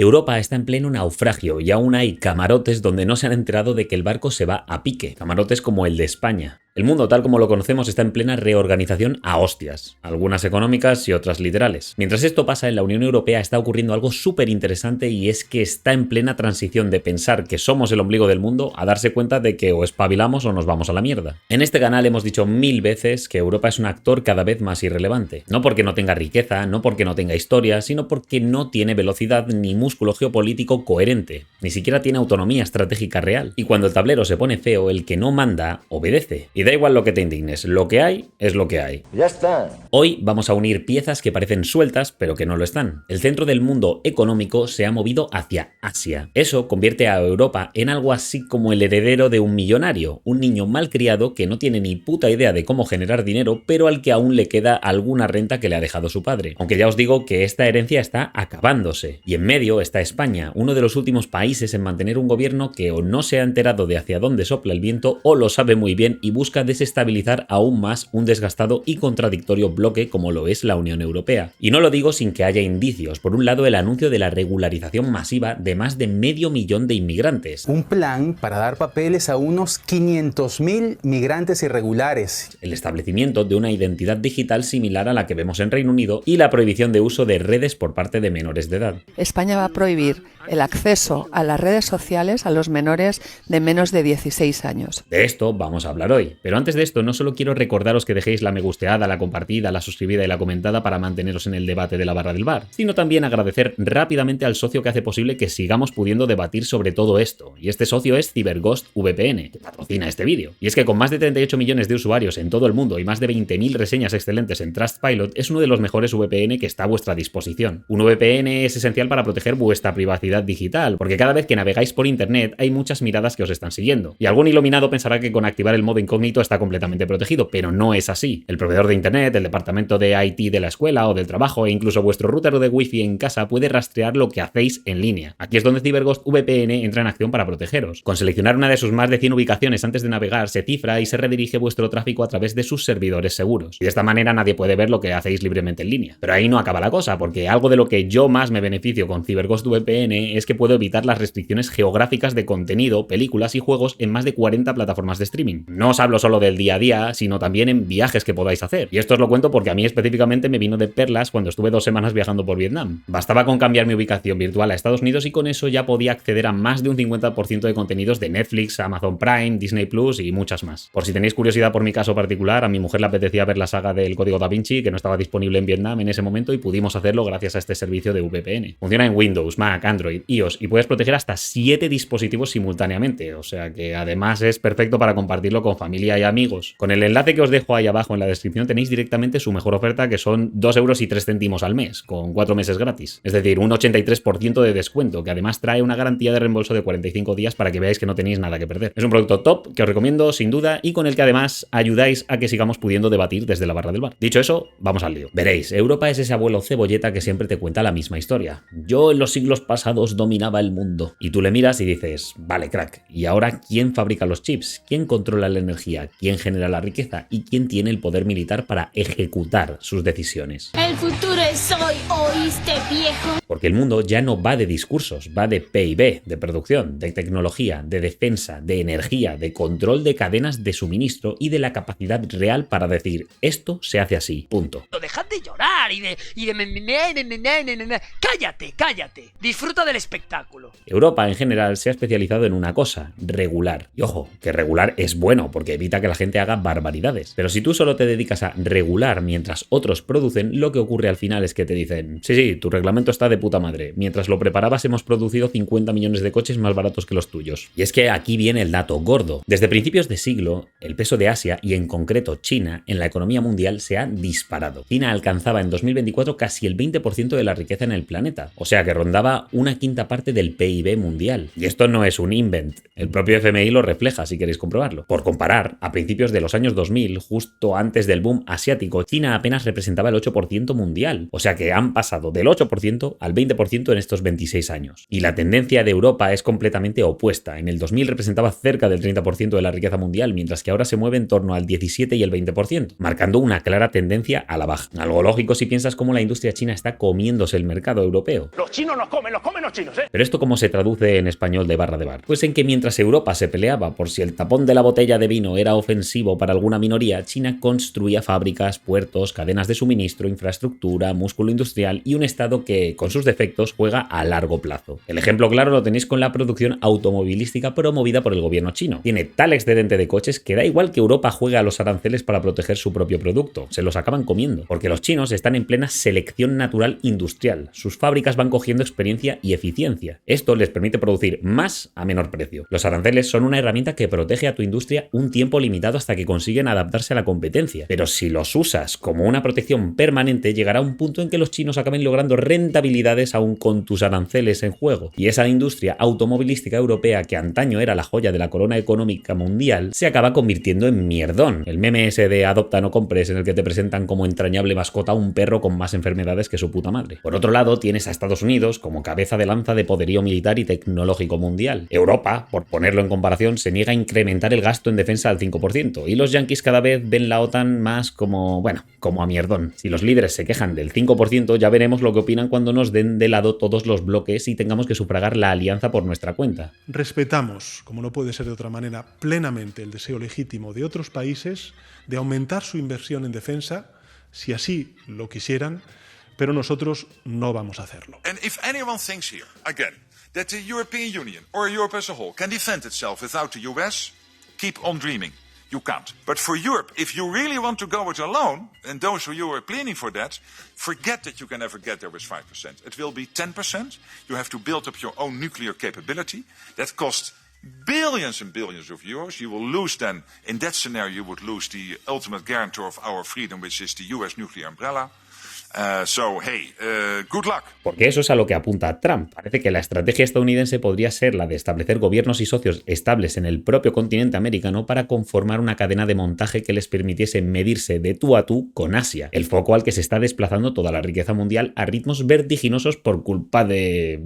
Europa está en pleno naufragio y aún hay camarotes donde no se han enterado de que el barco se va a pique, camarotes como el de España. El mundo tal como lo conocemos está en plena reorganización a hostias, algunas económicas y otras literales. Mientras esto pasa, en la Unión Europea está ocurriendo algo súper interesante y es que está en plena transición de pensar que somos el ombligo del mundo a darse cuenta de que o espabilamos o nos vamos a la mierda. En este canal hemos dicho 1000 veces que Europa es un actor cada vez más irrelevante. No porque no tenga riqueza, no porque no tenga historia, sino porque no tiene velocidad ni músculo geopolítico coherente. Ni siquiera tiene autonomía estratégica real. Y cuando el tablero se pone feo, el que no manda, obedece. Y da igual lo que te indignes, lo que hay es lo que hay. Ya está. Hoy vamos a unir piezas que parecen sueltas, pero que no lo están. El centro del mundo económico se ha movido hacia Asia. Eso convierte a Europa en algo así como el heredero de un millonario, un niño malcriado que no tiene ni puta idea de cómo generar dinero, pero al que aún le queda alguna renta que le ha dejado su padre. Aunque ya os digo que esta herencia está acabándose. Y en medio está España, uno de los últimos países en mantener un gobierno que o no se ha enterado de hacia dónde sopla el viento o lo sabe muy bien y busca desestabilizar aún más un desgastado y contradictorio bloque como lo es la Unión Europea. Y no lo digo sin que haya indicios. Por un lado, el anuncio de la regularización masiva de más de 500.000 de inmigrantes. Un plan para dar papeles a unos 500.000 migrantes irregulares. El establecimiento de una identidad digital similar a la que vemos en Reino Unido y la prohibición de uso de redes por parte de menores de edad. España va a prohibir el acceso a las redes sociales a los menores de menos de 16 años. De esto vamos a hablar hoy. Pero antes de esto, no solo quiero recordaros que dejéis la me gusteada, la compartida, la suscribida y la comentada para manteneros en el debate de la barra del bar, sino también agradecer rápidamente al socio que hace posible que sigamos pudiendo debatir sobre todo esto. Y este socio es CyberGhost VPN, que patrocina este vídeo. Y es que con más de 38 millones de usuarios en todo el mundo y más de 20.000 reseñas excelentes en Trustpilot, es uno de los mejores VPN que está a vuestra disposición. Un VPN es esencial para proteger vuestra privacidad digital, porque cada vez que navegáis por internet hay muchas miradas que os están siguiendo. Y algún iluminado pensará que con activar el modo incógnito está completamente protegido, pero no es así. El proveedor de internet, el departamento de IT de la escuela o del trabajo e incluso vuestro router de wifi en casa puede rastrear lo que hacéis en línea. Aquí es donde CyberGhost VPN entra en acción para protegeros. Con seleccionar una de sus más de 100 ubicaciones antes de navegar, se cifra y se redirige vuestro tráfico a través de sus servidores seguros. Y de esta manera nadie puede ver lo que hacéis libremente en línea. Pero ahí no acaba la cosa, porque algo de lo que yo más me beneficio con CyberGhost VPN es que puedo evitar las restricciones geográficas de contenido, películas y juegos en más de 40 plataformas de streaming. No os hablo solo del día a día, sino también en viajes que podáis hacer. Y esto os lo cuento porque a mí específicamente me vino de perlas cuando estuve 2 semanas viajando por Vietnam. Bastaba con cambiar mi ubicación virtual a Estados Unidos y con eso ya podía acceder a más de un 50% de contenidos de Netflix, Amazon Prime, Disney Plus y muchas más. Por si tenéis curiosidad por mi caso particular, a mi mujer le apetecía ver la saga del Código Da Vinci, que no estaba disponible en Vietnam en ese momento y pudimos hacerlo gracias a este servicio de VPN. Funciona en Windows, Mac, Android, iOS y puedes proteger hasta 7 dispositivos simultáneamente, o sea que además es perfecto para compartirlo con familia y amigos. Con el enlace que os dejo ahí abajo en la descripción tenéis directamente su mejor oferta, que son 2,03 € al mes, con 4 meses gratis. Es decir, un 83% de descuento, que además trae una garantía de reembolso de 45 días para que veáis que no tenéis nada que perder. Es un producto top que os recomiendo sin duda y con el que además ayudáis a que sigamos pudiendo debatir desde la barra del bar. Dicho eso, vamos al lío. Veréis, Europa es ese abuelo cebolleta que siempre te cuenta la misma historia. Yo en los siglos pasados dominaba el mundo. Y tú le miras y dices, vale crack, ¿y ahora quién fabrica los chips? ¿Quién controla la energía? ¿Quién genera la riqueza? ¿Y quién tiene el poder militar para ejecutar sus decisiones? El futuro es hoy, ¿oíste, viejo? Porque el mundo ya no va de discursos, va de PIB, de producción, de tecnología, de defensa, de energía, de control de cadenas de suministro y de la capacidad real para decir, esto se hace así, punto. Dejad de llorar y de cállate, disfruta del espectáculo. Europa en general se ha especializado en una cosa, regular. Y ojo, que regular es bueno porque evita que la gente haga barbaridades. Pero si tú solo te dedicas a regular mientras otros producen, lo que ocurre al final es que te dicen, sí, tu reglamento está de puta madre. Mientras lo preparabas hemos producido 50 millones de coches más baratos que los tuyos. Y es que aquí viene el dato gordo. Desde principios de siglo, el peso de Asia y en concreto China en la economía mundial se ha disparado. China alcanzaba en 2024 casi el 20% de la riqueza en el planeta. O sea que rondaba una quinta parte del PIB mundial. Y esto no es un invent. El propio FMI lo refleja si queréis comprobarlo. Por comparar, a principios de los años 2000, justo antes del boom asiático, China apenas representaba el 8% mundial. O sea que han pasado del 8% al al 20% en estos 26 años. Y la tendencia de Europa es completamente opuesta. En el 2000 representaba cerca del 30% de la riqueza mundial, mientras que ahora se mueve en torno al 17 y el 20%, marcando una clara tendencia a la baja. Algo lógico si piensas cómo la industria china está comiéndose el mercado europeo. Los chinos los comen los chinos, ¿eh? Pero esto ¿cómo se traduce en español de barra de bar? Pues en que mientras Europa se peleaba por si el tapón de la botella de vino era ofensivo para alguna minoría, China construía fábricas, puertos, cadenas de suministro, infraestructura, músculo industrial y un estado que, con sus defectos, juega a largo plazo. El ejemplo claro lo tenéis con la producción automovilística promovida por el gobierno chino. Tiene tal excedente de coches que da igual que Europa juegue a los aranceles para proteger su propio producto, se los acaban comiendo, porque los chinos están en plena selección natural industrial. Sus fábricas van cogiendo experiencia y eficiencia. Esto les permite producir más a menor precio. Los aranceles son una herramienta que protege a tu industria un tiempo limitado hasta que consiguen adaptarse a la competencia. Pero si los usas como una protección permanente, llegará un punto en que los chinos acaben logrando rentabilidades aún con tus aranceles en juego. Y esa industria automovilística europea que antaño era la joya de la corona económica mundial, se acaba convirtiendo en mierdón. El meme ese de adopta no compres, en el que te presentan como entrañable mascota un perro con más enfermedades que su puta madre. Por otro lado, tienes a Estados Unidos como cabeza de lanza de poderío militar y tecnológico mundial. Europa, por ponerlo en comparación, se niega a incrementar el gasto en defensa al 5%, y los yanquis cada vez ven la OTAN más como a mierdón. Si los líderes se quejan del 5%, ya veremos lo que opinan cuando nos den de lado todos los bloques y tengamos que sufragar la alianza por nuestra cuenta. Respetamos, como no puede ser de otra manera, plenamente el deseo legítimo de otros países de aumentar su inversión en defensa, si así lo quisieran, pero nosotros no vamos a hacerlo. And if anyone thinks here, again, that the European Union or Europe as a whole can defend itself without the US, keep on dreaming. You can't. But for Europe, if you really want to go it alone, and those of you who are planning for that, forget that you can ever get there with 5%. It will be 10%. You have to build up your own nuclear capability. That costs billions and billions of euros. You will lose then, in that scenario, you would lose the ultimate guarantor of our freedom, which is the US nuclear umbrella. Good luck. Porque eso es a lo que apunta Trump. Parece que la estrategia estadounidense podría ser la de establecer gobiernos y socios estables en el propio continente americano para conformar una cadena de montaje que les permitiese medirse de tú a tú con Asia, el foco al que se está desplazando toda la riqueza mundial a ritmos vertiginosos por culpa de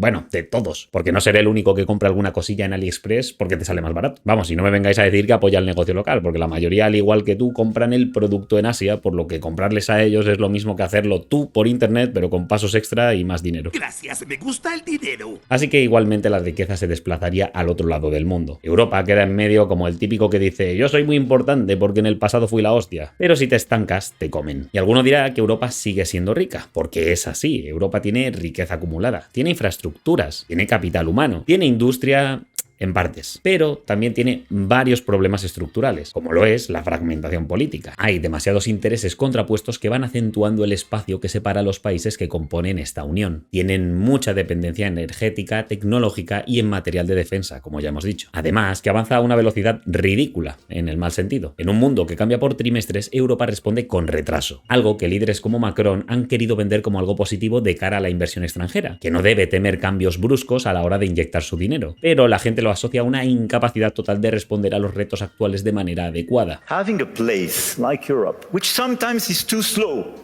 todos. Porque no seré el único que compra alguna cosilla en AliExpress porque te sale más barato. Vamos, y no me vengáis a decir que apoya el negocio local, porque la mayoría, al igual que tú, compran el producto en Asia, por lo que comprarles a ellos es lo mismo que hacerlo tú por internet, pero con pasos extra y más dinero. Gracias, me gusta el dinero. Así que igualmente la riqueza se desplazaría al otro lado del mundo. Europa queda en medio como el típico que dice: yo soy muy importante porque en el pasado fui la hostia. Pero si te estancas, te comen. Y alguno dirá que Europa sigue siendo rica, porque es así. Europa tiene riqueza acumulada, tiene infraestructuras, tiene capital humano, tiene industria en partes, pero también tiene varios problemas estructurales, como lo es la fragmentación política. Hay demasiados intereses contrapuestos que van acentuando el espacio que separa a los países que componen esta unión. Tienen mucha dependencia energética, tecnológica y en material de defensa, como ya hemos dicho. Además, que avanza a una velocidad ridícula, en el mal sentido. En un mundo que cambia por trimestres, Europa responde con retraso, algo que líderes como Macron han querido vender como algo positivo de cara a la inversión extranjera, que no debe temer cambios bruscos a la hora de inyectar su dinero. Pero la gente lo asocia a una incapacidad total de responder a los retos actuales de manera adecuada. Having a place like Europe, which sometimes is too slow,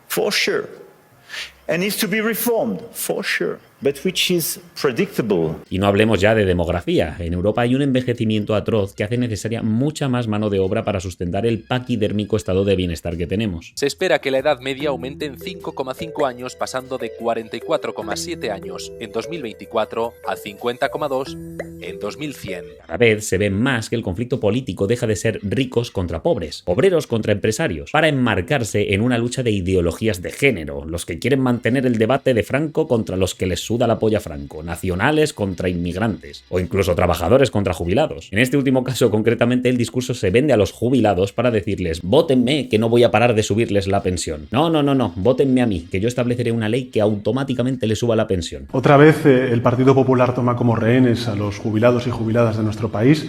for sure, and needs to be reformed, for sure, but which is predictable. Y no hablemos ya de demografía. En Europa hay un envejecimiento atroz que hace necesaria mucha más mano de obra para sustentar el paquidérmico estado de bienestar que tenemos. Se espera que la edad media aumente en 5,5 años, pasando de 44,7 años en 2024 a 50,2 en 2100. Cada vez se ve más que el conflicto político deja de ser ricos contra pobres, obreros contra empresarios, para enmarcarse en una lucha de ideologías de género, los que quieren mantener el debate de Franco contra los que les suda la polla Franco, nacionales contra inmigrantes, o incluso trabajadores contra jubilados. En este último caso, concretamente, el discurso se vende a los jubilados para decirles: vótenme, que no voy a parar de subirles la pensión. No, vótenme a mí, que yo estableceré una ley que automáticamente le suba la pensión. Otra vez el Partido Popular toma como rehenes a los jubilados y jubiladas de nuestro país,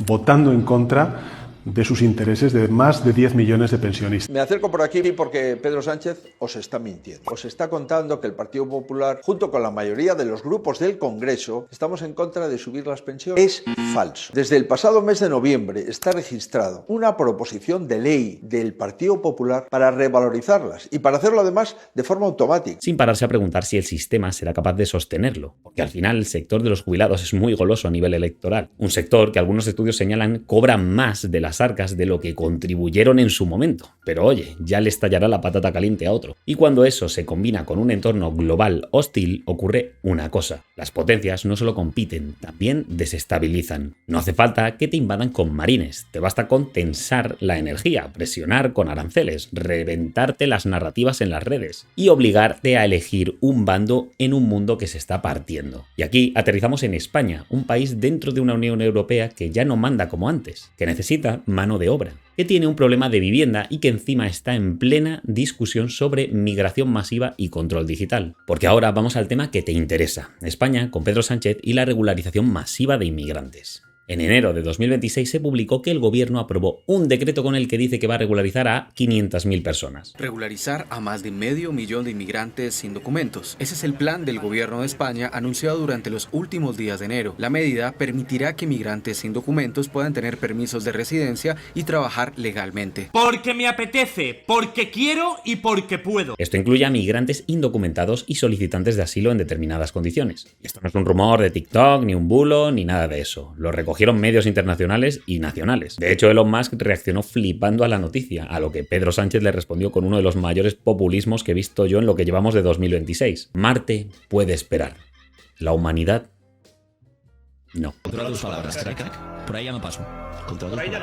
votando en contra de sus intereses de más de 10 millones de pensionistas. Me acerco por aquí porque Pedro Sánchez os está mintiendo. Os está contando que el Partido Popular, junto con la mayoría de los grupos del Congreso, estamos en contra de subir las pensiones. Es falso. Desde el pasado mes de noviembre está registrado una proposición de ley del Partido Popular para revalorizarlas y para hacerlo además de forma automática. Sin pararse a preguntar si el sistema será capaz de sostenerlo, porque al final el sector de los jubilados es muy goloso a nivel electoral. Un sector que algunos estudios señalan cobra más de las arcas de lo que contribuyeron en su momento. Pero oye, ya le estallará la patata caliente a otro. Y cuando eso se combina con un entorno global hostil, ocurre una cosa. Las potencias no solo compiten, también desestabilizan. No hace falta que te invadan con marines, te basta con tensar la energía, presionar con aranceles, reventarte las narrativas en las redes y obligarte a elegir un bando en un mundo que se está partiendo. Y aquí aterrizamos en España, un país dentro de una Unión Europea que ya no manda como antes, que necesita mano de obra, que tiene un problema de vivienda y que encima está en plena discusión sobre migración masiva y control digital. Porque ahora vamos al tema que te interesa, España con Pedro Sánchez y la regularización masiva de inmigrantes. En enero de 2026 se publicó que el gobierno aprobó un decreto con el que dice que va a regularizar a 500.000 personas. Regularizar a más de 500.000 de inmigrantes sin documentos. Ese es el plan del gobierno de España anunciado durante los últimos días de enero. La medida permitirá que migrantes sin documentos puedan tener permisos de residencia y trabajar legalmente. Porque me apetece, porque quiero y porque puedo. Esto incluye a migrantes indocumentados y solicitantes de asilo en determinadas condiciones. Y esto no es un rumor de TikTok, ni un bulo, ni nada de eso. Lo recogieron medios internacionales y nacionales. De hecho, Elon Musk reaccionó flipando a la noticia, a lo que Pedro Sánchez le respondió con uno de los mayores populismos que he visto yo en lo que llevamos de 2026. Marte puede esperar. La humanidad no. Controla tus palabras, crack. Por ahí ya no paso. Por ahí ya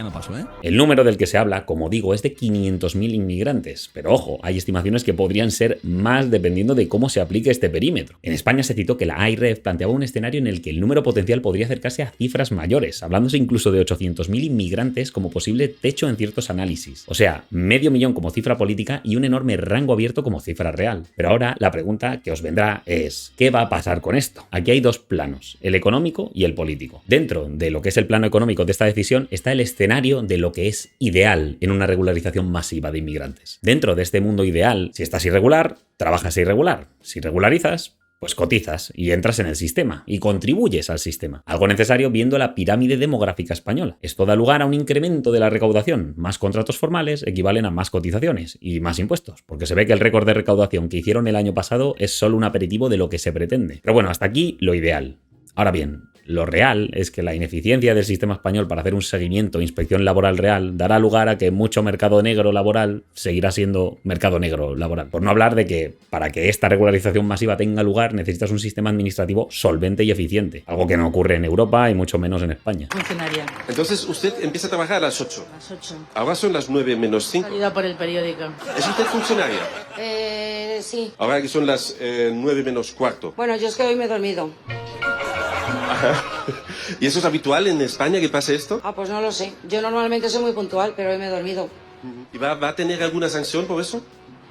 no paso, ¿eh? El número del que se habla, como digo, es de 500.000 inmigrantes. Pero ojo, hay estimaciones que podrían ser más dependiendo de cómo se aplique este perímetro. En España se citó que la AIREF planteaba un escenario en el que el número potencial podría acercarse a cifras mayores, hablándose incluso de 800.000 inmigrantes como posible techo en ciertos análisis. O sea, 500.000 como cifra política y un enorme rango abierto como cifra real. Pero ahora la pregunta que os vendrá es, ¿qué va a pasar con esto? Aquí hay dos planos, el económico y el político. Dentro de lo que es el plano económico de esta decisión está el escenario de lo que es ideal en una regularización masiva de inmigrantes. Dentro de este mundo ideal, si estás irregular, trabajas irregular. Si regularizas, pues cotizas y entras en el sistema y contribuyes al sistema. Algo necesario viendo la pirámide demográfica española. Esto da lugar a un incremento de la recaudación. Más contratos formales equivalen a más cotizaciones y más impuestos, porque se ve que el récord de recaudación que hicieron el año pasado es solo un aperitivo de lo que se pretende. Pero bueno, hasta aquí lo ideal. Ahora bien, lo real es que la ineficiencia del sistema español para hacer un seguimiento e inspección laboral real dará lugar a que mucho mercado negro laboral seguirá siendo mercado negro laboral. Por no hablar de que para que esta regularización masiva tenga lugar necesitas un sistema administrativo solvente y eficiente, algo que no ocurre en Europa y mucho menos en España. Funcionaria. Entonces usted empieza a trabajar a las 8. A las 8. Ahora son las 9 menos 5. Salida por el periódico. ¿Es usted funcionaria? Sí. Ahora que son las 9 menos cuarto. Bueno, yo es que hoy me he dormido. ¿Y eso es habitual en España que pase esto? Pues no lo sé. Yo normalmente soy muy puntual, pero hoy me he dormido. ¿Y va a tener alguna sanción por eso?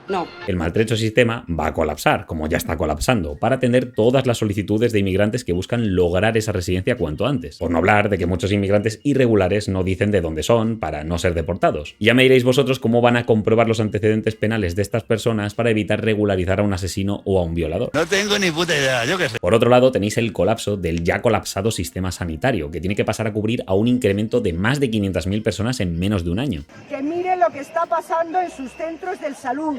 No. El maltrecho sistema va a colapsar, como ya está colapsando, para atender todas las solicitudes de inmigrantes que buscan lograr esa residencia cuanto antes. Por no hablar de que muchos inmigrantes irregulares no dicen de dónde son para no ser deportados. Y ya me diréis vosotros cómo van a comprobar los antecedentes penales de estas personas para evitar regularizar a un asesino o a un violador. No tengo ni puta idea, yo qué sé. Por otro lado, tenéis el colapso del ya colapsado sistema sanitario, que tiene que pasar a cubrir a un incremento de más de 500.000 personas en menos de un año. Que miren lo que está pasando en sus centros de salud,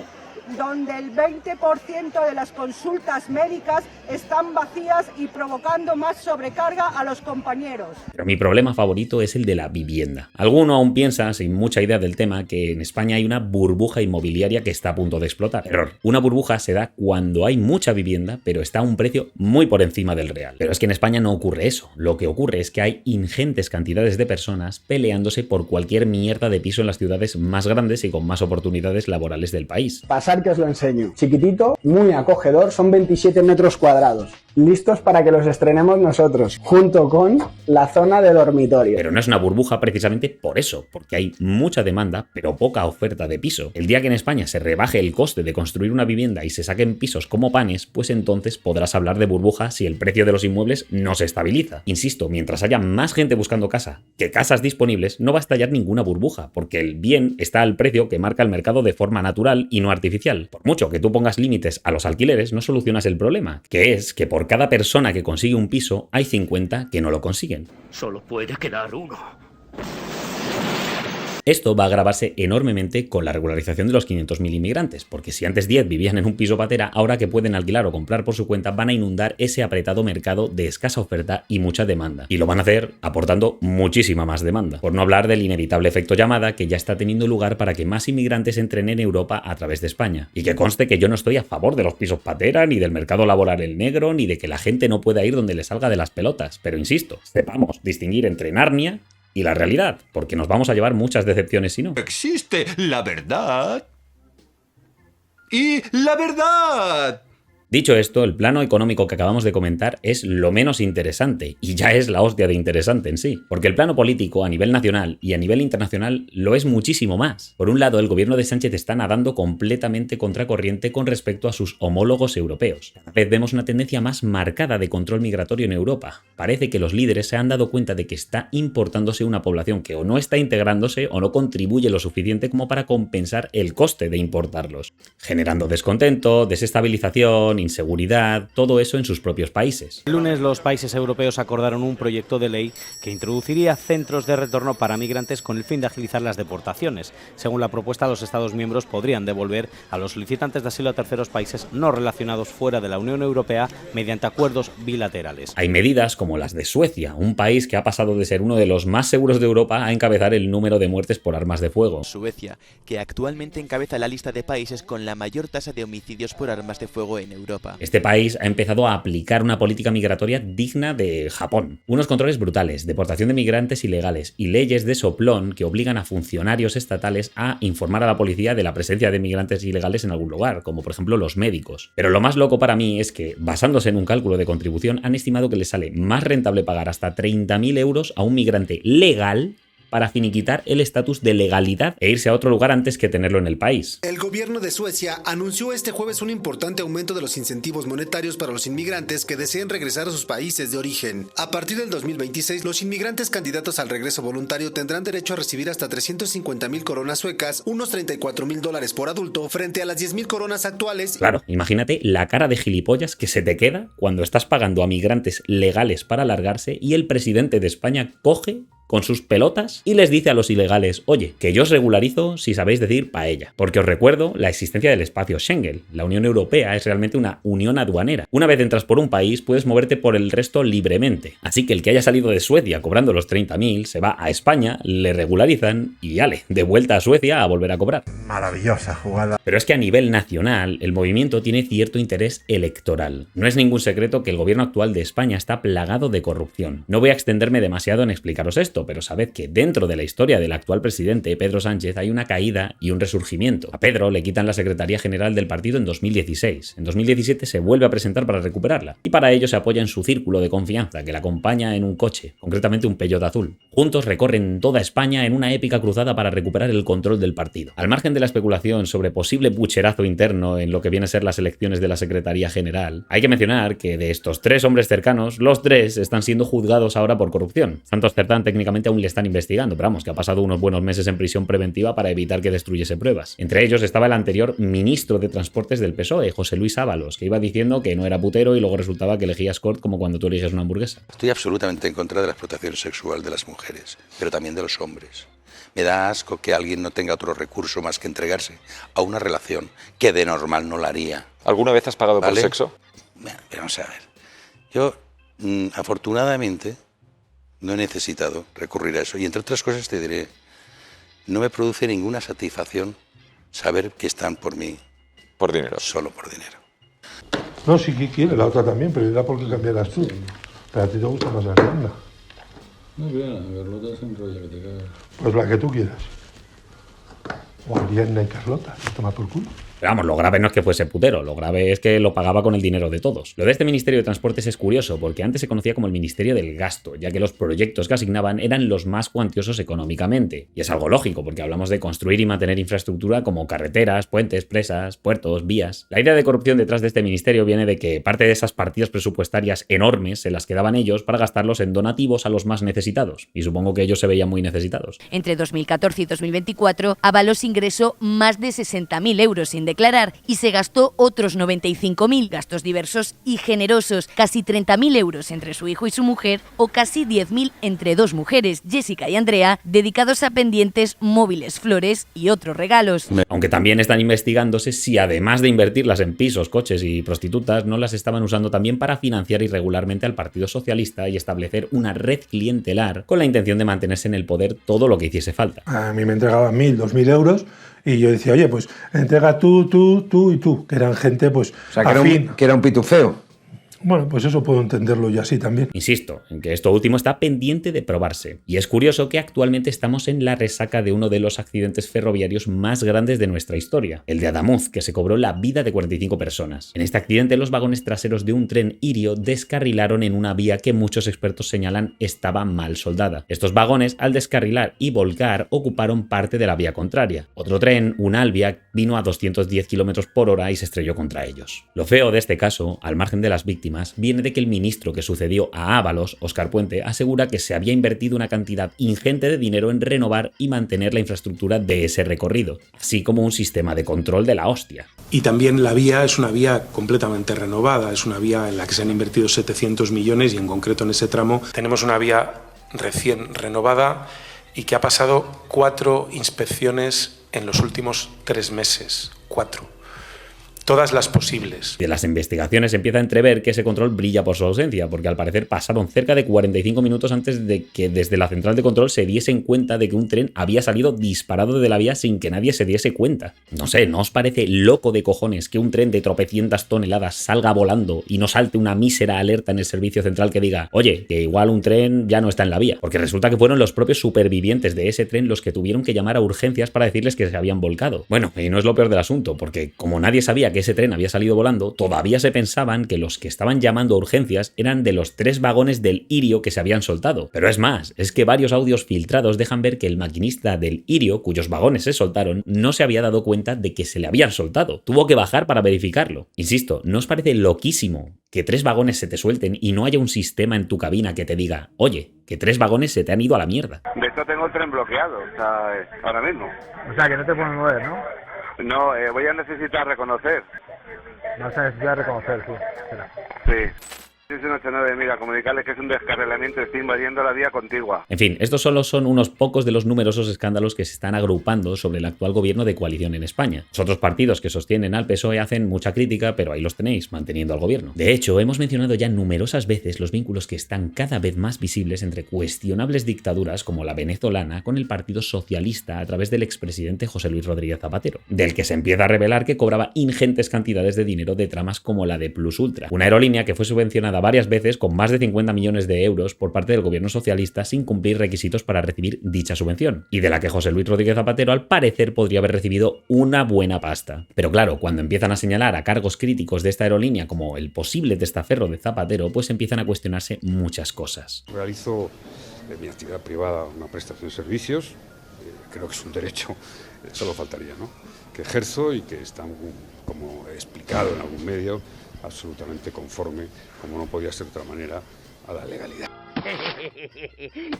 donde el 20% de las consultas médicas están vacías y provocando más sobrecarga a los compañeros. Pero mi problema favorito es el de la vivienda. Alguno aún piensa, sin mucha idea del tema, que en España hay una burbuja inmobiliaria que está a punto de explotar. Error. Una burbuja se da cuando hay mucha vivienda, pero está a un precio muy por encima del real. Pero es que en España no ocurre eso. Lo que ocurre es que hay ingentes cantidades de personas peleándose por cualquier mierda de piso en las ciudades más grandes y con más oportunidades laborales del país. Pasar que os lo enseño. Chiquitito, muy acogedor, son 27 metros cuadrados. listos para que los estrenemos nosotros, junto con la zona de dormitorio. Pero no es una burbuja precisamente por eso, porque hay mucha demanda, pero poca oferta de piso. El día que en España se rebaje el coste de construir una vivienda y se saquen pisos como panes, pues entonces podrás hablar de burbuja si el precio de los inmuebles no se estabiliza. Insisto, mientras haya más gente buscando casa que casas disponibles, no va a estallar ninguna burbuja, porque el bien está al precio que marca el mercado de forma natural y no artificial. Por mucho que tú pongas límites a los alquileres, no solucionas el problema, que es que por cada persona que consigue un piso, hay 50 que no lo consiguen. Solo puede quedar uno. Esto va a agravarse enormemente con la regularización de los 500.000 inmigrantes, porque si antes 10 vivían en un piso patera, ahora que pueden alquilar o comprar por su cuenta van a inundar ese apretado mercado de escasa oferta y mucha demanda. Y lo van a hacer aportando muchísima más demanda. Por no hablar del inevitable efecto llamada que ya está teniendo lugar para que más inmigrantes entren en Europa a través de España. Y que conste que yo no estoy a favor de los pisos patera, ni del mercado laboral en negro, ni de que la gente no pueda ir donde le salga de las pelotas. Pero insisto, sepamos distinguir entre Narnia y la realidad, porque nos vamos a llevar muchas decepciones si no. Existe la verdad y la verdad. Dicho esto, el plano económico que acabamos de comentar es lo menos interesante, y ya es la hostia de interesante en sí, porque el plano político a nivel nacional y a nivel internacional lo es muchísimo más. Por un lado, el gobierno de Sánchez está nadando completamente contracorriente con respecto a sus homólogos europeos. Cada vez vemos una tendencia más marcada de control migratorio en Europa. Parece que los líderes se han dado cuenta de que está importándose una población que o no está integrándose o no contribuye lo suficiente como para compensar el coste de importarlos, generando descontento, desestabilización, inseguridad, todo eso en sus propios países. El lunes los países europeos acordaron un proyecto de ley que introduciría centros de retorno para migrantes con el fin de agilizar las deportaciones. Según la propuesta, los Estados miembros podrían devolver a los solicitantes de asilo a terceros países no relacionados fuera de la Unión Europea mediante acuerdos bilaterales. Hay medidas como las de Suecia, un país que ha pasado de ser uno de los más seguros de Europa a encabezar el número de muertes por armas de fuego. Suecia, que actualmente encabeza la lista de países con la mayor tasa de homicidios por armas de fuego en Europa. Este país ha empezado a aplicar una política migratoria digna de Japón. Unos controles brutales, deportación de migrantes ilegales y leyes de soplón que obligan a funcionarios estatales a informar a la policía de la presencia de migrantes ilegales en algún lugar, como por ejemplo los médicos. Pero lo más loco para mí es que, basándose en un cálculo de contribución, han estimado que les sale más rentable pagar hasta 30.000 euros a un migrante legal para finiquitar el estatus de legalidad e irse a otro lugar antes que tenerlo en el país. El gobierno de Suecia anunció este jueves un importante aumento de los incentivos monetarios para los inmigrantes que deseen regresar a sus países de origen. A partir del 2026, los inmigrantes candidatos al regreso voluntario tendrán derecho a recibir hasta 350.000 coronas suecas, unos $34.000 por adulto, frente a las 10.000 coronas actuales. Claro, imagínate la cara de gilipollas que se te queda cuando estás pagando a migrantes legales para largarse y el presidente de España coge con sus pelotas y les dice a los ilegales: oye, que yo os regularizo si sabéis decir paella. Porque os recuerdo la existencia del espacio Schengen. La Unión Europea es realmente una unión aduanera. Una vez entras por un país, puedes moverte por el resto libremente. Así que el que haya salido de Suecia cobrando los 30.000 se va a España, le regularizan y ale, de vuelta a Suecia a volver a cobrar. Maravillosa jugada. Pero es que a nivel nacional, el movimiento tiene cierto interés electoral. No es ningún secreto que el gobierno actual de España está plagado de corrupción. No voy a extenderme demasiado en explicaros esto, pero sabed que dentro de la historia del actual presidente, Pedro Sánchez, hay una caída y un resurgimiento. A Pedro le quitan la Secretaría General del partido en 2016. En 2017 se vuelve a presentar para recuperarla. Y para ello se apoya en su círculo de confianza, que la acompaña en un coche, concretamente un Peugeot azul. Juntos recorren toda España en una épica cruzada para recuperar el control del partido. Al margen de la especulación sobre posible pucherazo interno en lo que viene a ser las elecciones de la Secretaría General, hay que mencionar que de estos tres hombres cercanos, los tres están siendo juzgados ahora por corrupción. Santos Cerdán técnicamente aún le están investigando, pero vamos, que ha pasado unos buenos meses en prisión preventiva para evitar que destruyese pruebas. Entre ellos estaba el anterior ministro de Transportes del PSOE, José Luis Ábalos, que iba diciendo que no era putero y luego resultaba que elegía Escort como cuando tú eliges una hamburguesa. Estoy absolutamente en contra de la explotación sexual de las mujeres, pero también de los hombres. Me da asco que alguien no tenga otro recurso más que entregarse a una relación que de normal no la haría. ¿Alguna vez has pagado por sexo? Bueno, vamos a ver. Yo, afortunadamente, no he necesitado recurrir a eso. Y entre otras cosas te diré, no me produce ninguna satisfacción saber que están por mí. Por dinero. Solo por dinero. No, sí que quiere, la otra también, pero da por qué cambiarás tú. Pero a ti te gusta más la redonda. Muy bien, la Carlota se enrolla que te cagas. Pues la que tú quieras. O Ariadna y Carlota, toma por culo. Pero vamos, lo grave no es que fuese putero, lo grave es que lo pagaba con el dinero de todos. Lo de este Ministerio de Transportes es curioso, porque antes se conocía como el Ministerio del Gasto, ya que los proyectos que asignaban eran los más cuantiosos económicamente. Y es algo lógico, porque hablamos de construir y mantener infraestructura como carreteras, puentes, presas, puertos, vías. La idea de corrupción detrás de este ministerio viene de que parte de esas partidas presupuestarias enormes se las quedaban ellos para gastarlos en donativos a los más necesitados. Y supongo que ellos se veían muy necesitados. Entre 2014 y 2024, Ábalos ingresó más de 60.000 euros sin declarar y se gastó otros 95.000, gastos diversos y generosos, casi 30.000 euros entre su hijo y su mujer o casi 10.000 entre dos mujeres, Jessica y Andrea, dedicados a pendientes, móviles, flores y otros regalos. Aunque también están investigándose si además de invertirlas en pisos, coches y prostitutas, no las estaban usando también para financiar irregularmente al Partido Socialista y establecer una red clientelar con la intención de mantenerse en el poder todo lo que hiciese falta. A mí me entregaban 1.000, 2.000 euros y yo decía, oye, pues entrega tú y tú, que eran gente pues o sea, que era un pitufeo. Bueno, pues eso puedo entenderlo yo así también. Insisto, en que esto último está pendiente de probarse. Y es curioso que actualmente estamos en la resaca de uno de los accidentes ferroviarios más grandes de nuestra historia, el de Adamuz, que se cobró la vida de 45 personas. En este accidente, los vagones traseros de un tren irio descarrilaron en una vía que muchos expertos señalan estaba mal soldada. Estos vagones, al descarrilar y volcar, ocuparon parte de la vía contraria. Otro tren, un Alvia, vino a 210 km por hora y se estrelló contra ellos. Lo feo de este caso, al margen de las víctimas, viene de que el ministro que sucedió a Ábalos, Óscar Puente, asegura que se había invertido una cantidad ingente de dinero en renovar y mantener la infraestructura de ese recorrido, así como un sistema de control de la hostia. Y también la vía es una vía completamente renovada, es una vía en la que se han invertido 700 millones y en concreto en ese tramo tenemos una vía recién renovada y que ha pasado 4 inspecciones en los últimos 3 meses. 4. Todas las posibles. De las investigaciones empieza a entrever que ese control brilla por su ausencia, porque al parecer pasaron cerca de 45 minutos antes de que desde la central de control se diesen cuenta de que un tren había salido disparado de la vía sin que nadie se diese cuenta. No sé, ¿no os parece loco de cojones que un tren de tropecientas toneladas salga volando y no salte una mísera alerta en el servicio central que diga, oye, que igual un tren ya no está en la vía? Porque resulta que fueron los propios supervivientes de ese tren los que tuvieron que llamar a urgencias para decirles que se habían volcado. Bueno, y no es lo peor del asunto, porque como nadie sabía que ese tren había salido volando, todavía se pensaban que los que estaban llamando a urgencias eran de los 3 vagones del Irio que se habían soltado. Pero es más, es que varios audios filtrados dejan ver que el maquinista del Irio, cuyos vagones se soltaron, no se había dado cuenta de que se le habían soltado. Tuvo que bajar para verificarlo. Insisto, ¿no os parece loquísimo que 3 vagones se te suelten y no haya un sistema en tu cabina que te diga, oye, que 3 vagones se te han ido a la mierda? De hecho tengo el tren bloqueado, o sea, ahora mismo. O sea, que no te puedes mover, ¿no? No, voy a necesitar reconocer. Vas a necesitar reconocer, sí. Espera. Sí. 689, mira, comunicarles que es un descarrilamiento, estoy invadiendo la vía contigua. En fin, estos solo son unos pocos de los numerosos escándalos que se están agrupando sobre el actual gobierno de coalición en España. Los otros partidos que sostienen al PSOE hacen mucha crítica, pero ahí los tenéis, manteniendo al gobierno. De hecho, hemos mencionado ya numerosas veces los vínculos que están cada vez más visibles entre cuestionables dictaduras como la venezolana con el Partido Socialista a través del expresidente José Luis Rodríguez Zapatero, del que se empieza a revelar que cobraba ingentes cantidades de dinero de tramas como la de Plus Ultra, una aerolínea que fue subvencionada varias veces con más de 50 millones de euros por parte del gobierno socialista sin cumplir requisitos para recibir dicha subvención, y de la que José Luis Rodríguez Zapatero al parecer podría haber recibido una buena pasta. Pero claro, cuando empiezan a señalar a cargos críticos de esta aerolínea como el posible testaferro de Zapatero, pues empiezan a cuestionarse muchas cosas. Realizo en mi actividad privada una prestación de servicios, creo que es un derecho, solo faltaría, ¿no?, que ejerzo y que está, como he explicado en algún medio, absolutamente conforme, como no podía ser de otra manera, a la legalidad.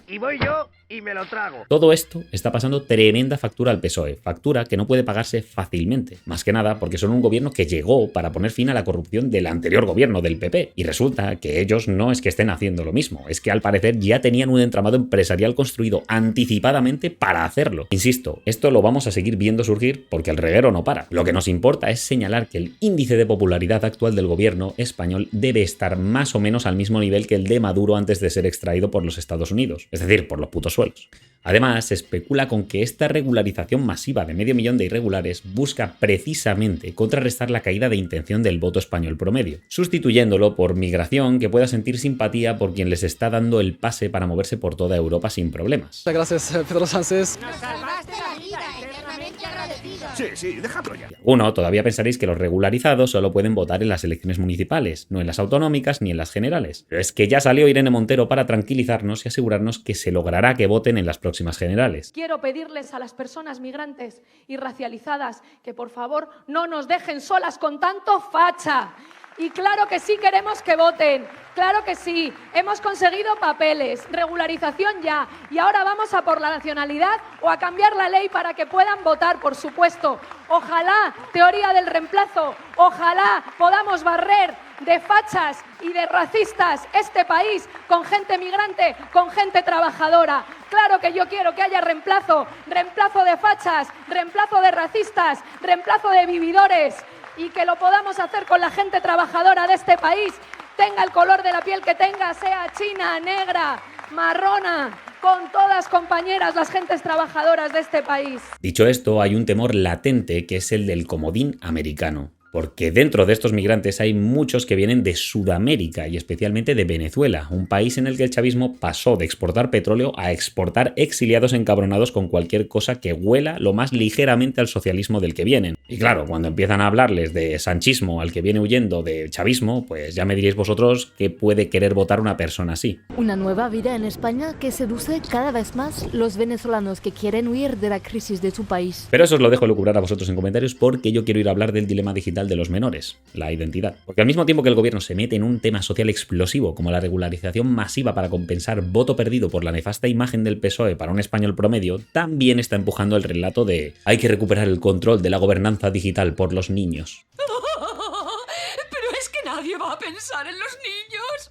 Y voy yo y me lo trago. Todo esto está pasando tremenda factura al PSOE, factura que no puede pagarse fácilmente, más que nada porque son un gobierno que llegó para poner fin a la corrupción del anterior gobierno del PP, y resulta que ellos no es que estén haciendo lo mismo, es que al parecer ya tenían un entramado empresarial construido anticipadamente para hacerlo. Insisto, esto lo vamos a seguir viendo surgir porque el reguero no para. Lo que nos importa es señalar que el índice de popularidad actual del gobierno español debe estar más o menos al mismo nivel que el de Maduro antes de ser extraído por los Estados Unidos, es decir, por los putos suelos. Además, se especula con que esta regularización masiva de 500.000 de irregulares busca precisamente contrarrestar la caída de intención del voto español promedio, sustituyéndolo por migración que pueda sentir simpatía por quien les está dando el pase para moverse por toda Europa sin problemas. Muchas gracias, Pedro Sánchez. Nos salvaste la vida, eternamente agradecidos. Sí, dejadlo ya. Uno, todavía pensaréis que los regularizados solo pueden votar en las elecciones municipales, no en las autonómicas ni en las generales. Pero es que ya salió Irene Montero para tranquilizarnos y asegurarnos que se logrará que voten en las próximas generales. Quiero pedirles a las personas migrantes y racializadas que por favor no nos dejen solas con tanto facha. Y claro que sí queremos que voten, claro que sí, hemos conseguido papeles, regularización ya, y ahora vamos a por la nacionalidad o a cambiar la ley para que puedan votar, por supuesto. Ojalá, teoría del reemplazo, ojalá podamos barrer de fachas y de racistas este país con gente migrante, con gente trabajadora. Claro que yo quiero que haya reemplazo, reemplazo de fachas, reemplazo de racistas, reemplazo de vividores. Y que lo podamos hacer con la gente trabajadora de este país, tenga el color de la piel que tenga, sea china, negra, marrona, con todas compañeras las gentes trabajadoras de este país. Dicho esto, hay un temor latente que es el del comodín americano. Porque dentro de estos migrantes hay muchos que vienen de Sudamérica y especialmente de Venezuela, un país en el que el chavismo pasó de exportar petróleo a exportar exiliados encabronados con cualquier cosa que huela lo más ligeramente al socialismo del que vienen. Y claro, cuando empiezan a hablarles de sanchismo al que viene huyendo de chavismo, pues ya me diréis vosotros qué puede querer votar una persona así. Una nueva vida en España que seduce cada vez más los venezolanos que quieren huir de la crisis de su país. Pero eso os lo dejo lucubrar a vosotros en comentarios porque yo quiero ir a hablar del dilema digital de los menores, la identidad. Porque al mismo tiempo que el gobierno se mete en un tema social explosivo como la regularización masiva para compensar voto perdido por la nefasta imagen del PSOE para un español promedio, también está empujando el relato de hay que recuperar el control de la gobernanza digital por los niños. Pero es que nadie va a pensar en los niños.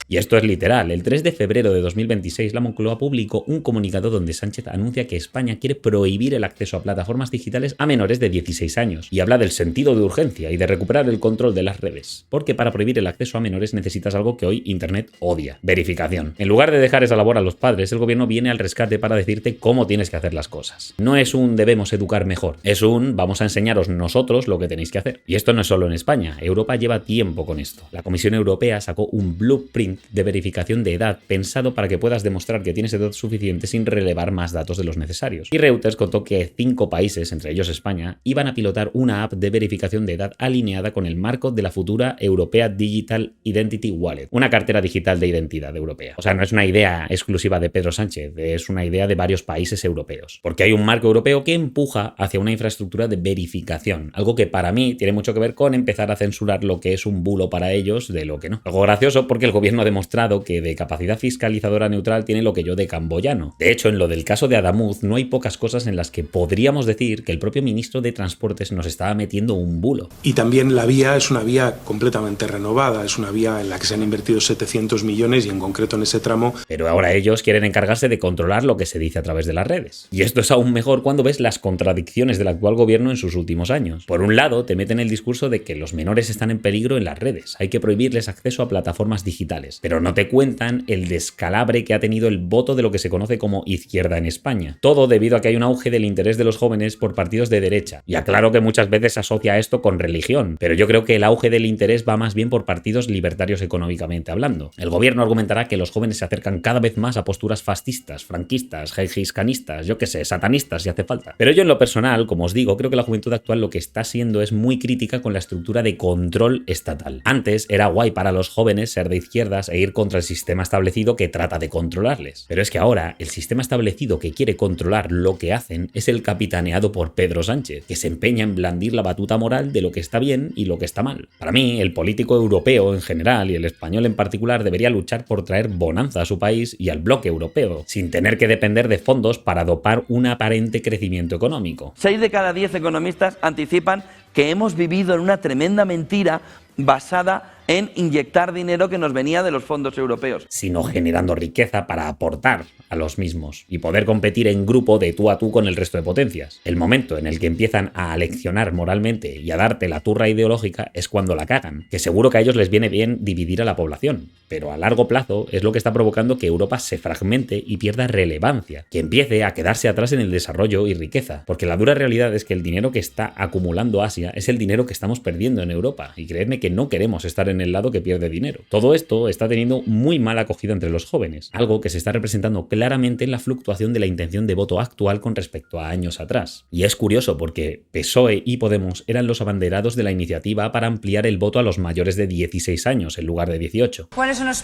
Y esto es literal. El 3 de febrero de 2026 la Moncloa publicó un comunicado donde Sánchez anuncia que España quiere prohibir el acceso a plataformas digitales a menores de 16 años y habla del sentido de urgencia y de recuperar el control de las redes. Porque para prohibir el acceso a menores necesitas algo que hoy Internet odia: verificación. En lugar de dejar esa labor a los padres, el gobierno viene al rescate para decirte cómo tienes que hacer las cosas. No es un debemos educar mejor, es un vamos a enseñaros nosotros lo que tenéis que hacer. Y esto no es solo en España, Europa lleva tiempo con esto. La Comisión Europea sacó un blueprint de verificación de edad pensado para que puedas demostrar que tienes edad suficiente sin relevar más datos de los necesarios. Y Reuters contó que 5 países, entre ellos España, iban a pilotar una app de verificación de edad alineada con el marco de la futura Europea Digital Identity Wallet, una cartera digital de identidad europea. O sea, no es una idea exclusiva de Pedro Sánchez, es una idea de varios países europeos. Porque hay un marco europeo que empuja hacia una infraestructura de verificación, algo que para mí tiene mucho que ver con empezar a censurar lo que es un bulo para ellos de lo que no. Algo gracioso porque el gobierno ha demostrado que de capacidad fiscalizadora neutral tiene lo que yo de camboyano. De hecho, en lo del caso de Adamuz no hay pocas cosas en las que podríamos decir que el propio ministro de Transportes nos estaba metiendo un bulo. Y también la vía es una vía completamente renovada, es una vía en la que se han invertido 700 millones y en concreto en ese tramo. Pero ahora ellos quieren encargarse de controlar lo que se dice a través de las redes. Y esto es aún mejor cuando ves las contradicciones del actual gobierno en sus últimos años. Por un lado, te meten el discurso de que los menores están en peligro en las redes, hay que prohibirles acceso a plataformas digitales, pero no te cuentan el descalabre que ha tenido el voto de lo que se conoce como izquierda en España. Todo debido a que hay un auge del interés de los jóvenes por partidos de derecha. Y aclaro que muchas veces se asocia esto con religión, pero yo creo que el auge del interés va más bien por partidos libertarios económicamente hablando. El gobierno argumentará que los jóvenes se acercan cada vez más a posturas fascistas, franquistas, gengis-khanistas, yo qué sé, satanistas si hace falta. Pero yo en lo personal, como os digo, creo que la juventud actual lo que está siendo es muy crítica con la estructura de control estatal. Antes era guay para los jóvenes ser de izquierdas e ir contra el sistema establecido que trata de controlarles. Pero es que ahora el sistema establecido que quiere controlar lo que hacen es el capitaneado por Pedro Sánchez, que se empeña en blandir la batuta moral de lo que está bien y lo que está mal. Para mí, el político europeo en general y el español en particular debería luchar por traer bonanza a su país y al bloque europeo, sin tener que depender de fondos para dopar un aparente crecimiento económico. 6 de cada 10 economistas anticipan que hemos vivido en una tremenda mentira basada en inyectar dinero que nos venía de los fondos europeos. Sino generando riqueza para aportar a los mismos y poder competir en grupo de tú a tú con el resto de potencias. El momento en el que empiezan a aleccionar moralmente y a darte la turra ideológica es cuando la cagan, que seguro que a ellos les viene bien dividir a la población, pero a largo plazo es lo que está provocando que Europa se fragmente y pierda relevancia, que empiece a quedarse atrás en el desarrollo y riqueza, porque la dura realidad es que el dinero que está acumulando Asia es el dinero que estamos perdiendo en Europa, y creedme que no queremos estar en en el lado que pierde dinero. Todo esto está teniendo muy mala acogida entre los jóvenes, algo que se está representando claramente en la fluctuación de la intención de voto actual con respecto a años atrás. Y es curioso porque PSOE y Podemos eran los abanderados de la iniciativa para ampliar el voto a los mayores de 16 años en lugar de 18. ¿Cuáles son los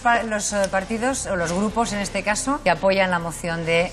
partidos o los grupos en este caso que apoyan la moción de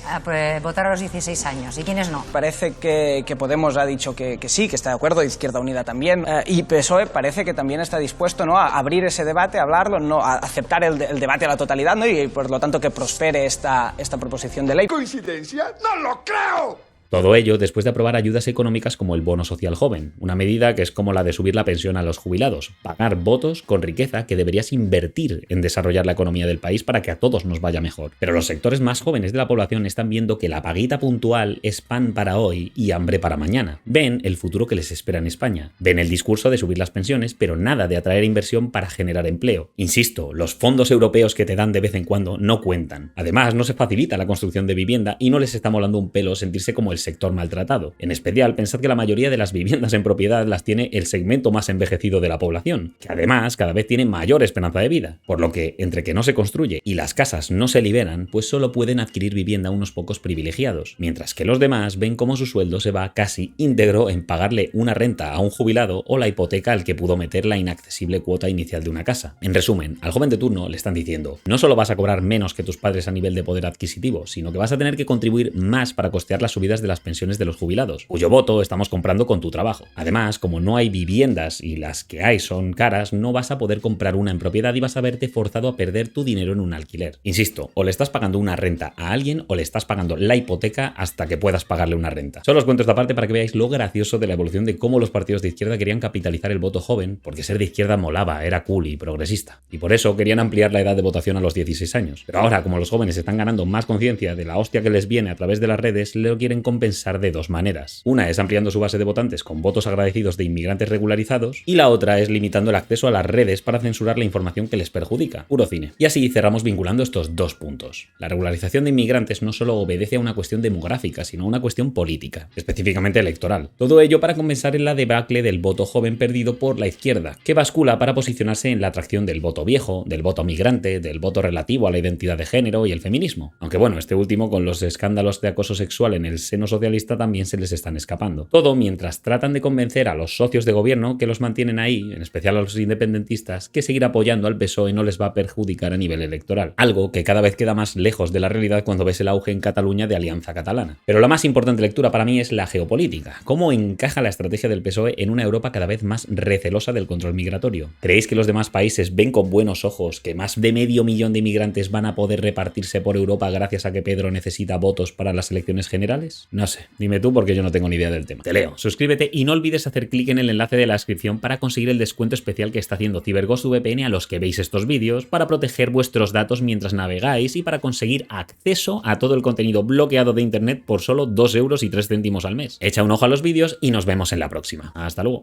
votar a los 16 años y quiénes no? Parece que Podemos ha dicho que sí, que está de acuerdo, Izquierda Unida también, y PSOE parece que también está dispuesto, ¿no?, a abrir ese debate, a hablarlo, ¿no?, a aceptar el debate a la totalidad, ¿no?, y por lo tanto que prospere esta proposición de ley. ¿Coincidencia? ¡No lo creo! Todo ello después de aprobar ayudas económicas como el bono social joven, una medida que es como la de subir la pensión a los jubilados, pagar votos con riqueza que deberías invertir en desarrollar la economía del país para que a todos nos vaya mejor. Pero los sectores más jóvenes de la población están viendo que la paguita puntual es pan para hoy y hambre para mañana. Ven el futuro que les espera en España. Ven el discurso de subir las pensiones, pero nada de atraer inversión para generar empleo. Insisto, los fondos europeos que te dan de vez en cuando no cuentan. Además, no se facilita la construcción de vivienda y no les está molando un pelo sentirse como el sector maltratado. En especial, pensad que la mayoría de las viviendas en propiedad las tiene el segmento más envejecido de la población, que además cada vez tiene mayor esperanza de vida, por lo que entre que no se construye y las casas no se liberan, pues solo pueden adquirir vivienda unos pocos privilegiados, mientras que los demás ven cómo su sueldo se va casi íntegro en pagarle una renta a un jubilado o la hipoteca al que pudo meter la inaccesible cuota inicial de una casa. En resumen, al joven de turno le están diciendo, no solo vas a cobrar menos que tus padres a nivel de poder adquisitivo, sino que vas a tener que contribuir más para costear las subidas de las pensiones de los jubilados, cuyo voto estamos comprando con tu trabajo. Además, como no hay viviendas y las que hay son caras, no vas a poder comprar una en propiedad y vas a verte forzado a perder tu dinero en un alquiler. Insisto, o le estás pagando una renta a alguien o le estás pagando la hipoteca hasta que puedas pagarle una renta. Solo os cuento esta parte para que veáis lo gracioso de la evolución de cómo los partidos de izquierda querían capitalizar el voto joven, porque ser de izquierda molaba, era cool y progresista. Y por eso querían ampliar la edad de votación a los 16 años. Pero ahora, como los jóvenes están ganando más conciencia de la hostia que les viene a través de las redes, lo quieren compensar de dos maneras. Una es ampliando su base de votantes con votos agradecidos de inmigrantes regularizados y la otra es limitando el acceso a las redes para censurar la información que les perjudica. Puro cine. Y así cerramos vinculando estos dos puntos. La regularización de inmigrantes no solo obedece a una cuestión demográfica, sino a una cuestión política, específicamente electoral. Todo ello para compensar en la debacle del voto joven perdido por la izquierda, que bascula para posicionarse en la atracción del voto viejo, del voto migrante, del voto relativo a la identidad de género y el feminismo. Aunque bueno, este último con los escándalos de acoso sexual en el seno socialista también se les están escapando. Todo mientras tratan de convencer a los socios de gobierno que los mantienen ahí, en especial a los independentistas, que seguir apoyando al PSOE no les va a perjudicar a nivel electoral. Algo que cada vez queda más lejos de la realidad cuando ves el auge en Cataluña de Alianza Catalana. Pero la más importante lectura para mí es la geopolítica. ¿Cómo encaja la estrategia del PSOE en una Europa cada vez más recelosa del control migratorio? ¿Creéis que los demás países ven con buenos ojos que más de 500 000 de inmigrantes van a poder repartirse por Europa gracias a que Pedro necesita votos para las elecciones generales? No sé, dime tú porque yo no tengo ni idea del tema. Te leo. Suscríbete y no olvides hacer clic en el enlace de la descripción para conseguir el descuento especial que está haciendo CyberGhost VPN a los que veis estos vídeos, para proteger vuestros datos mientras navegáis y para conseguir acceso a todo el contenido bloqueado de internet por solo 2,03 € al mes. Echa un ojo a los vídeos y nos vemos en la próxima. Hasta luego.